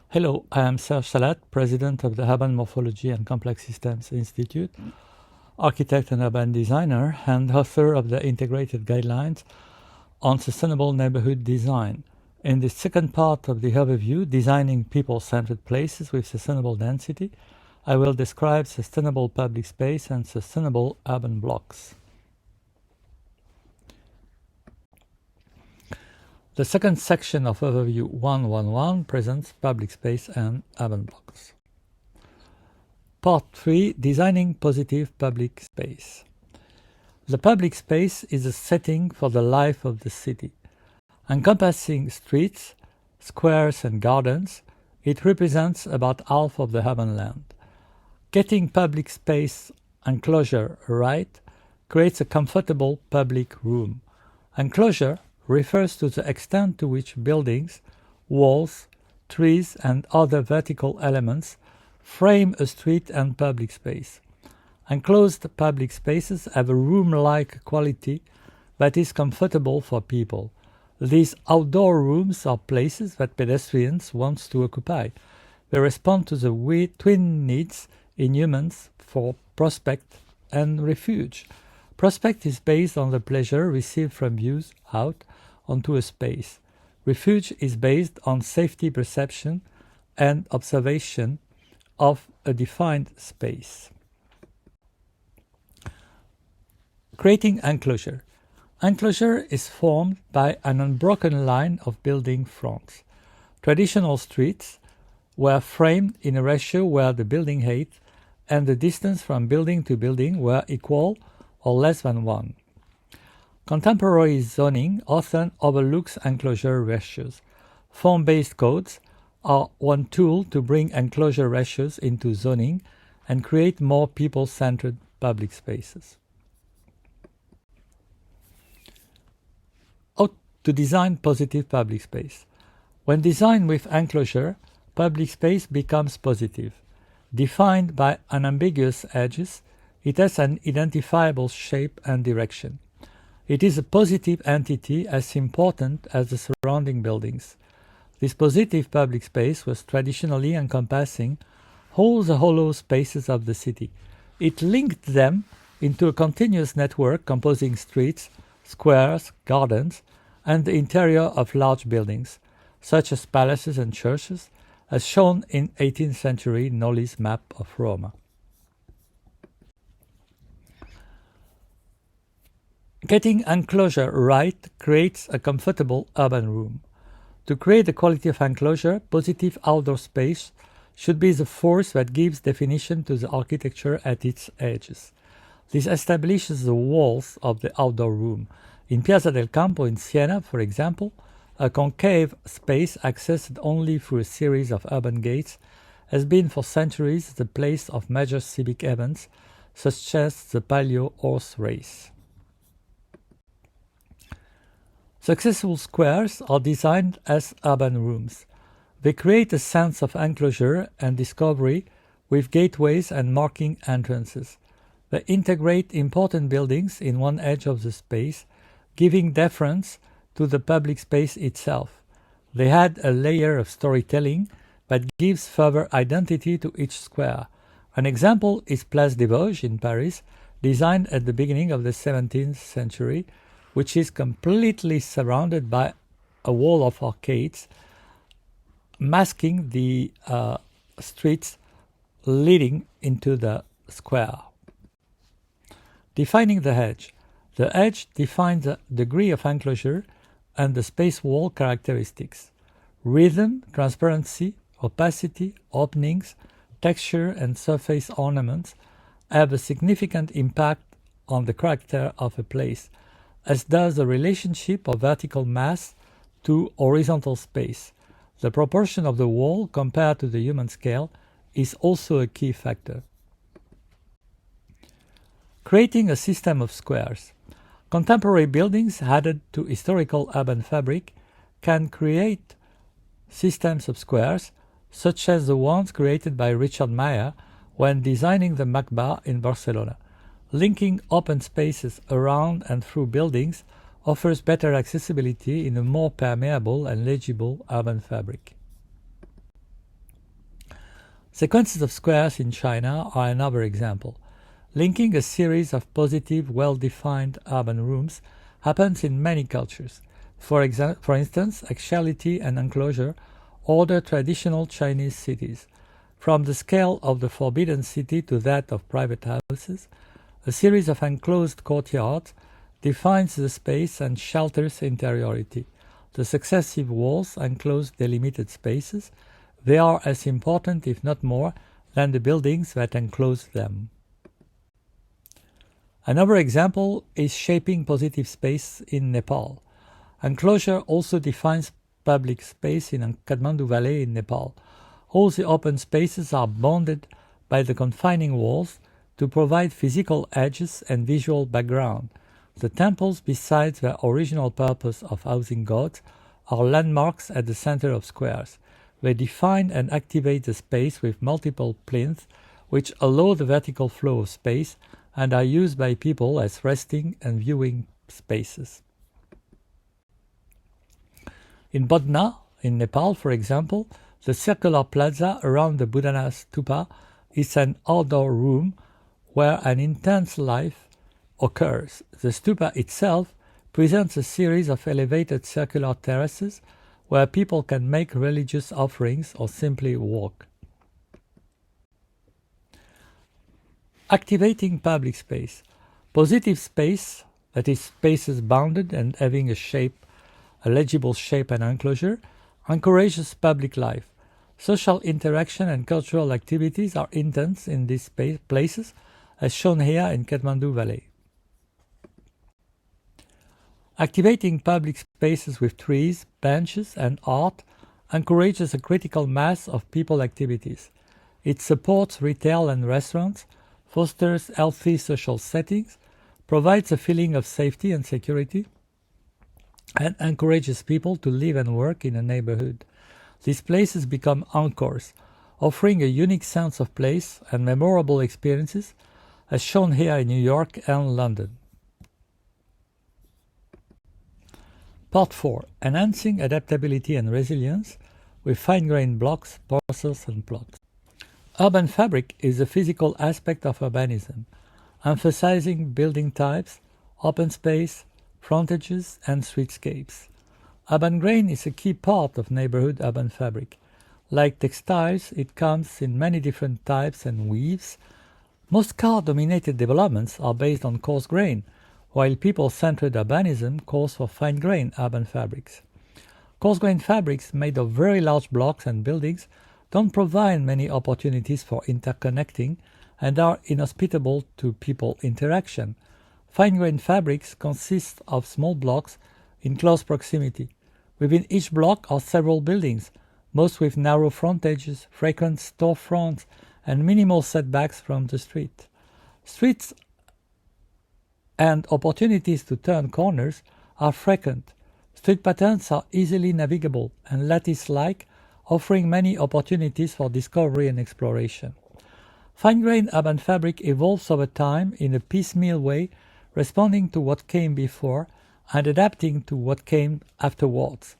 Hello, I am Serge Salat, President of the Urban Morphology and Complex Systems Institute, architect and urban designer, and author of the Integrated Guidelines on Sustainable Neighborhood Design. In the second part of the overview, Designing People-Centered Places with Sustainable Density, I will describe sustainable public space and sustainable urban blocks. The second section of Overview 111 presents public space and urban blocks. Part 3, Designing Positive Public Space. The public space is a setting for the life of the city. Encompassing streets, squares and gardens, it represents about half of the urban land. Getting public space enclosure right creates a comfortable public room. Enclosure refers to the extent to which buildings, walls, trees, and other vertical elements frame a street and public space. Enclosed public spaces have a room-like quality that is comfortable for people. These outdoor rooms are places that pedestrians want to occupy. They respond to the twin needs in humans for prospect and refuge. Prospect is based on the pleasure received from views out onto a space. Refuge is based on safety perception and observation of a defined space. Creating enclosure. Enclosure is formed by an unbroken line of building fronts. Traditional streets were framed in a ratio where the building height and the distance from building to building were equal or less than 1. Contemporary zoning often overlooks enclosure ratios. Form-based codes are one tool to bring enclosure ratios into zoning and create more people-centered public spaces. How to design positive public space. When designed with enclosure, public space becomes positive. Defined by unambiguous edges, it has an identifiable shape and direction. It is a positive entity as important as the surrounding buildings. This positive public space was traditionally encompassing all the hollow spaces of the city. It linked them into a continuous network composing streets, squares, gardens, and the interior of large buildings, such as palaces and churches, as shown in 18th century Nolli's map of Rome. Getting enclosure right creates a comfortable urban room. To create the quality of enclosure, positive outdoor space should be the force that gives definition to the architecture at its edges. This establishes the walls of the outdoor room. In Piazza del Campo in Siena, for example, a concave space accessed only through a series of urban gates has been for centuries the place of major civic events, such as the Palio horse race. Successful squares are designed as urban rooms. They create a sense of enclosure and discovery with gateways and marking entrances. They integrate important buildings in one edge of the space, giving deference to the public space itself. They add a layer of storytelling that gives further identity to each square. An example is Place des Vosges in Paris, designed at the beginning of the 17th century, which is completely surrounded by a wall of arcades, masking the streets leading into the square. Defining the edge. The edge defines the degree of enclosure and the space wall characteristics. Rhythm, transparency, opacity, openings, texture, and surface ornaments have a significant impact on the character of a place, as does the relationship of vertical mass to horizontal space. The proportion of the wall compared to the human scale is also a key factor. Creating a system of squares. Contemporary buildings added to historical urban fabric can create systems of squares, such as the ones created by Richard Meier when designing the MACBA in Barcelona. Linking open spaces around and through buildings offers better accessibility in a more permeable and legible urban fabric. Sequences of squares in China are another example. Linking a series of positive, well-defined urban rooms happens in many cultures. For instance, axiality and enclosure order traditional Chinese cities. From the scale of the Forbidden City to that of private houses, a series of enclosed courtyards defines the space and shelters interiority. The successive walls enclose delimited spaces. They are as important, if not more, than the buildings that enclose them. Another example is shaping positive space in Nepal. Enclosure also defines public space in Kathmandu Valley in Nepal. All the open spaces are bounded by the confining walls to provide physical edges and visual background. The temples, besides their original purpose of housing gods, are landmarks at the center of squares. They define and activate the space with multiple plinths, which allow the vertical flow of space and are used by people as resting and viewing spaces. In Bodhna, in Nepal, for example, the circular plaza around the Buddhana stupa is an outdoor room where an intense life occurs. The stupa itself presents a series of elevated circular terraces where people can make religious offerings or simply walk. Activating public space. Positive space, that is, spaces bounded and having a legible shape and enclosure, encourages public life. Social interaction and cultural activities are intense in these places, as shown here in Kathmandu Valley. Activating public spaces with trees, benches, and art encourages a critical mass of people activities. It supports retail and restaurants, fosters healthy social settings, provides a feeling of safety and security, and encourages people to live and work in a neighborhood. These places become anchors, offering a unique sense of place and memorable experiences, as shown here in New York and London. Part 4. Enhancing adaptability and resilience with fine-grained blocks, parcels, and plots. Urban fabric is a physical aspect of urbanism, emphasizing building types, open space, frontages, and streetscapes. Urban grain is a key part of neighborhood urban fabric. Like textiles, it comes in many different types and weaves. Most car-dominated developments are based on coarse grain, while people-centered urbanism calls for fine-grained urban fabrics. Coarse-grained fabrics made of very large blocks and buildings don't provide many opportunities for interconnecting and are inhospitable to people interaction. Fine-grained fabrics consist of small blocks in close proximity. Within each block are several buildings, most with narrow frontages, frequent storefronts, and minimal setbacks from the street. Streets and opportunities to turn corners are frequent. Street patterns are easily navigable and lattice-like, offering many opportunities for discovery and exploration. Fine-grained urban fabric evolves over time in a piecemeal way, responding to what came before and adapting to what came afterwards.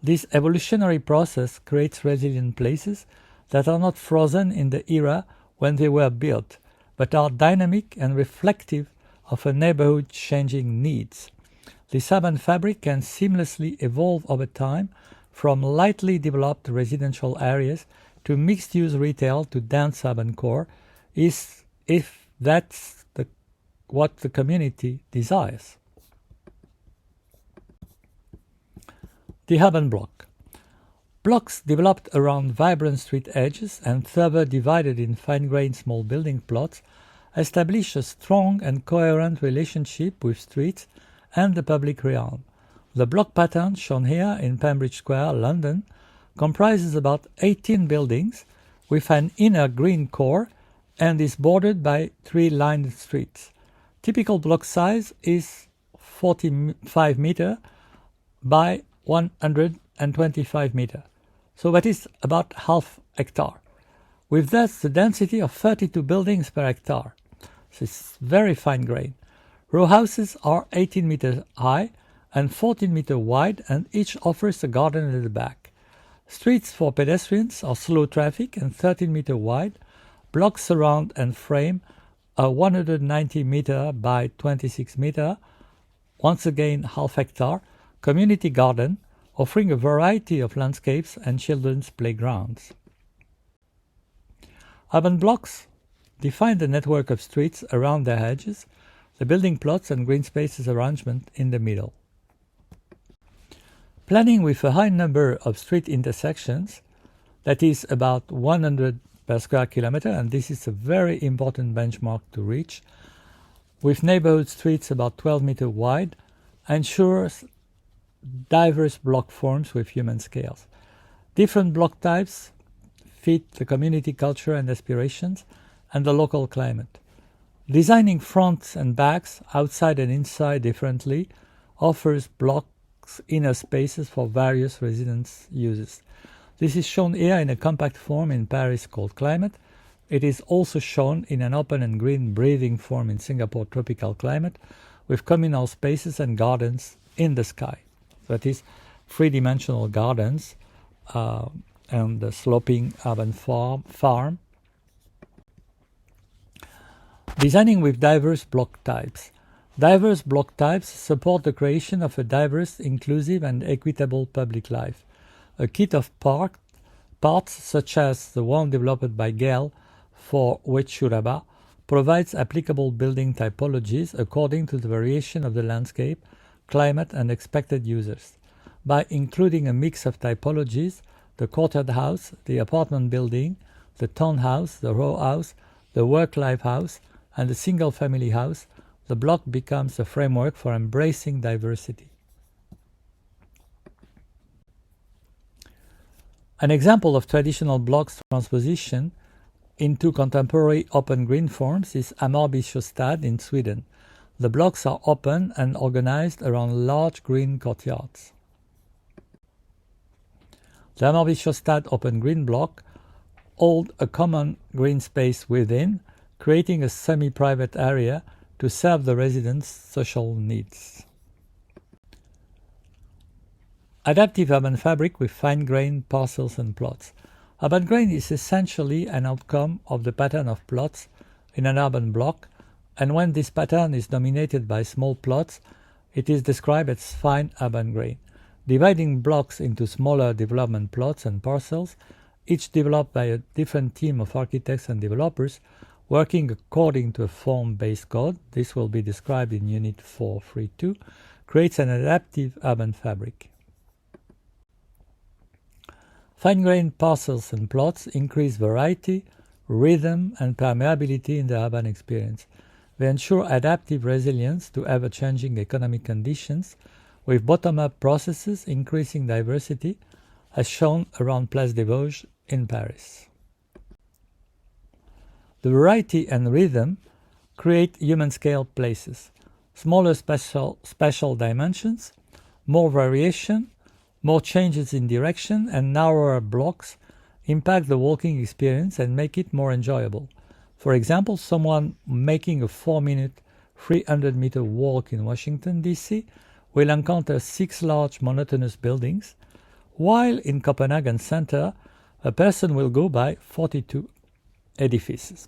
This evolutionary process creates resilient places that are not frozen in the era when they were built, but are dynamic and reflective of a neighborhood's changing needs. This urban fabric can seamlessly evolve over time from lightly developed residential areas to mixed-use retail to dense urban core, if that's what the community desires. The urban block. Blocks developed around vibrant street edges and further divided in fine-grained small building plots establish a strong and coherent relationship with streets and the public realm. The block pattern shown here in Pembridge Square, London, comprises about 18 buildings with an inner green core and is bordered by tree-lined streets. Typical block size is 45 meter by 125 meter, so that is about half hectare. With that, the density of 32 buildings per hectare. This is very fine grain. Row houses are 18 meters high and 14 meters wide, and each offers a garden at the back. Streets for pedestrians are slow traffic and 13 meter wide. Blocks surround and frame a 190 meter by 26 meter, once again half hectare, community garden offering a variety of landscapes and children's playgrounds. Urban blocks define the network of streets around their edges, the building plots and green spaces arrangement in the middle. Planning with a high number of street intersections, that is about 100 per square kilometer, and this is a very important benchmark to reach, with neighborhood streets about 12 meters wide, ensures diverse block forms with human scales. Different block types fit the community culture and aspirations and the local climate. Designing fronts and backs, outside and inside differently, offers blocks inner spaces for various residence uses. This is shown here in a compact form in Paris called Climate. It is also shown in an open and green breathing form in Singapore tropical climate, with communal spaces and gardens in the sky. That is, three-dimensional gardens and the sloping urban farm. Designing with diverse block types. Diverse block types support the creation of a diverse, inclusive and equitable public life. A kit of parts, such as the one developed by Gale for Wet'suwaba, provides applicable building typologies according to the variation of the landscape, climate and expected users. By including a mix of typologies, the courtyard house, the apartment building, the townhouse, the row house, the work-life house, and the single-family house, the block becomes a framework for embracing diversity. An example of traditional blocks transposition into contemporary open green forms is Hammarby Sjöstad in Sweden. The blocks are open and organized around large green courtyards. The Hammarby Sjöstad open green block holds a common green space within, creating a semi-private area to serve the residents' social needs. Adaptive urban fabric with fine-grained parcels and plots. Urban grain is essentially an outcome of the pattern of plots in an urban block, and when this pattern is dominated by small plots, it is described as fine urban grain. Dividing blocks into smaller development plots and parcels, each developed by a different team of architects and developers, working according to a form-based code, this will be described in Unit 4.3.2, creates an adaptive urban fabric. Fine-grained parcels and plots increase variety, rhythm, and permeability in the urban experience. They ensure adaptive resilience to ever-changing economic conditions, with bottom-up processes increasing diversity, as shown around Place des Vosges in Paris. The variety and rhythm create human-scale places. Smaller spatial dimensions, more variation, more changes in direction, and narrower blocks impact the walking experience and make it more enjoyable. For example, someone making a 4-minute, 300-meter walk in Washington, D.C. will encounter 6 large monotonous buildings, while in Copenhagen Center, a person will go by 42 edifices.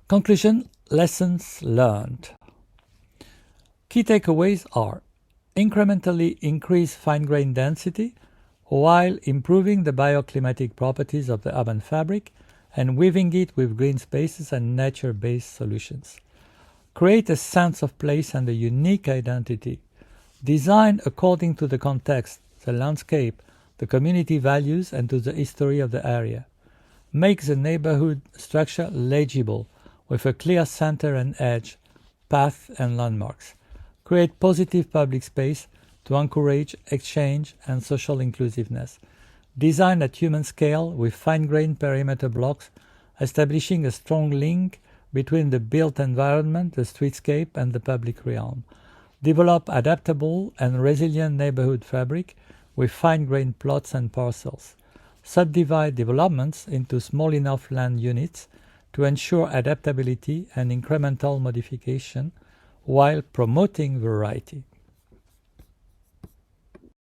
Conclusion, lessons learned. Key takeaways are: incrementally increase fine-grained density while improving the bioclimatic properties of the urban fabric and weaving it with green spaces and nature-based solutions. Create a sense of place and a unique identity. Design according to the context, the landscape, the community values, and to the history of the area. Make the neighborhood structure legible with a clear center and edge, path and landmarks. Create positive public space to encourage exchange and social inclusiveness. Design at human scale with fine-grained perimeter blocks, establishing a strong link between the built environment, the streetscape, and the public realm. Develop adaptable and resilient neighborhood fabric with fine-grained plots and parcels. Subdivide developments into small enough land units to ensure adaptability and incremental modification while promoting variety.